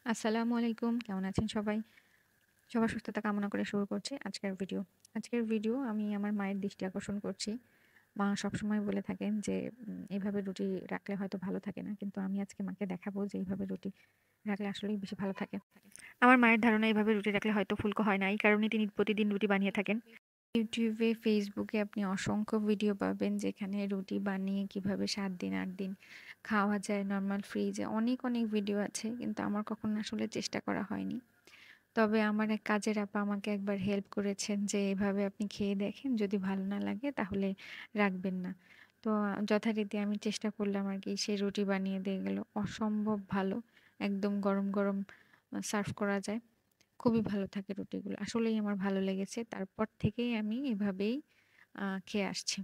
আসসালামু আলাইকুম। কেমন আছেন সবাই? সবার সুস্থতা কামনা করে শুরু করছি আজকের ভিডিও। আজকের ভিডিও আমি আমার মায়ের দৃষ্টি আকর্ষণ করছি। মা সবসময় বলে থাকেন যে এভাবে রুটি রাখলে হয়তো ভালো থাকে না। কিন্তু আমি আজকে মাকে দেখাবো যে এইভাবে রুটি রাখলে আসলেই বেশি ভালো থাকে। আমার মায়ের ধারণা এভাবে রুটি রাখলে হয়তো ফুলকো হয় না। এই কারণে তিনি প্রতিদিন রুটি বানিয়ে থাকেন। YouTube এ, Facebook এ আপনি অসংখ্য ভিডিও পাবেন যেখানে রুটি বানিয়ে কিভাবে ৭ দিন ৮ দিন খাওয়া যায় নরমাল ফ্রিজে অনেক ভিডিও আছে। কিন্তু আমার কখনো আসলে চেষ্টা করা হয়নি। তবে আমার এক কাজের আপা আমাকে একবার হেল্প করেছেন যে, "এভাবে আপনি খেয়ে দেখেন, যদি ভালো না লাগে তাহলে রাখবেন না।" তো যথারীতি আমি চেষ্টা করলাম আরকি। সে রুটি বানিয়ে দিয়ে গেল। অসম্ভব ভালো। একদম গরম সার্ভ করা যায়। খুবই ভালো থাকে রুটিগুলো। আসলেই আমার ভালো লেগেছে। তারপর থেকেই আমি এভাবেই খেয়ে আসছি।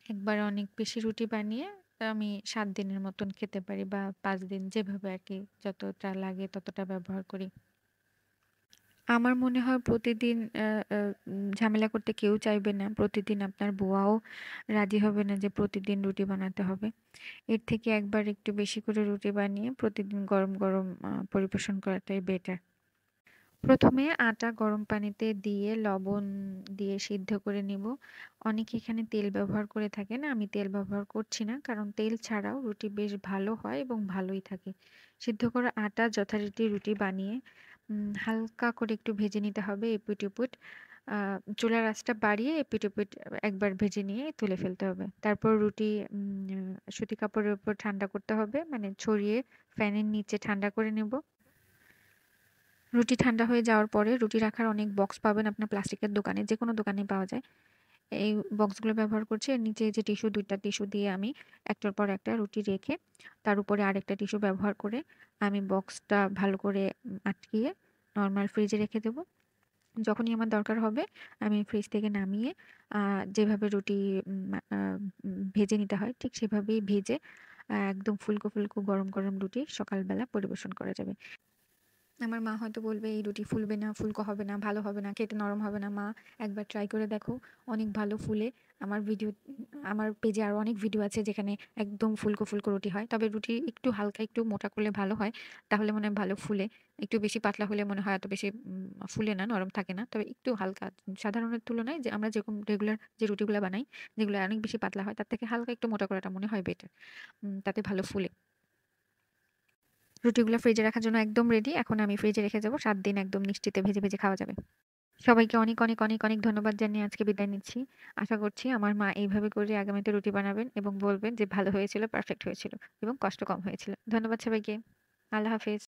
একবারে অনেক বেশি রুটি বানিয়ে আমি ৭ দিনের মতন খেতে পারি বা ৫ দিন যেভাবে আরকি যতটা লাগে ততটা ব্যবহার করি। আমার মনে হয় প্রতিদিন আ আ ঝামেলা করতে কেউ চাইবে না। প্রতিদিন আপনার বুয়াও রাজি হবে না যে প্রতিদিন রুটি বানাতে হবে। এর থেকে একবার একটু বেশি করে রুটি বানিয়ে প্রতিদিন গরম পরিবেশন করাটাই বেটার। প্রথমে আটা গরম পানিতে দিয়ে লবণ দিয়ে সিদ্ধ করে নিব। অনেকে এখানে তেল ব্যবহার করে থাকেন। আমি তেল ব্যবহার করছি না। কারণ তেল ছাড়াও রুটি বেশ ভালো হয় এবং ভালোই থাকে। সিদ্ধ করা আটা যথারীতি রুটি বানিয়ে হালকা করে একটু ভেজে নিতে হবে এপিঠ-ওপিঠ। আ চুলার আঁচটা বাড়িয়ে এপিঠ-ওপিঠ একবার ভেজে নিয়ে তুলে ফেলতে হবে। তারপর রুটি সুতি কাপড়ের উপর ঠান্ডা করতে হবে। মানে ছড়িয়ে ফ্যানের নিচে ঠান্ডা করে নেব। রুটি ঠান্ডা হয়ে যাওয়ার পরে রুটি রাখার অনেক বক্স পাবেন আপনার প্লাস্টিকের দোকানে, যেকোনো দোকানেই পাওয়া যায়। এই বক্সগুলো ব্যবহার করছি। এর নিচে যে টিস্যু ২ টা টিস্যু দিয়ে আমি একটার পর একটা রুটি রেখে তার উপরে আরেকটা টিস্যু ব্যবহার করে আমি বক্সটা ভালো করে আটকিয়ে নরমাল ফ্রিজে রেখে দেব। যখনই আমার দরকার হবে আমি ফ্রিজ থেকে নামিয়ে আ যেভাবে রুটি ভেজে নিতে হয় ঠিক সেভাবেই ভেজে একদম ফুলকো গরম রুটি সকালবেলা পরিবেশন করা যাবে। আমার মা হয়তো বলবে, "এই রুটি ফুলবে না, ফুলকো হবে না, ভালো হবে না, খেতে নরম হবে না।" মা একবার ট্রাই করে দেখো, অনেক ভালো ফুলে। আমার ভিডিও আমার পেজে আরো অনেক ভিডিও আছে যেখানে একদম ফুলকো রুটি হয়। তবে রুটি একটু হালকা একটু মোটা করলে ভালো হয়। তাহলে মনে হয় ভালো ফুলে। একটু বেশি পাতলা হলে মনে হয় এত বেশি ফুলে না, নরম থাকে না। তবে একটু হালকা সাধারণের তুলনায় যে আমরা যেরকম রেগুলার যে রুটিগুলা বানাই, যেগুলো অনেক বেশি পাতলা হয়, তার থেকে হালকা একটু মোটা করাটা মনে হয় বেটার। তাতে ভালো ফুলে। রুটিগুলা ফ্রিজে রাখার জন্য একদম রেডি। এখন আমি ফ্রিজে রেখে যাব। ৭ দিন একদম নিশ্চিন্তে ভেজে খাওয়া যাবে। সবাইকে অনেক ধন্যবাদ জানিয়ে আজকে বিদায় নিচ্ছি। আশা করছি আমার মা এইভাবে করে আগামীতে রুটি বানাবেন এবং বলবেন যে ভালো হয়েছিল, পারফেক্ট হয়েছিল এবং কষ্ট কম হয়েছিল। ধন্যবাদ সবাইকে। আল্লাহ হাফেজ।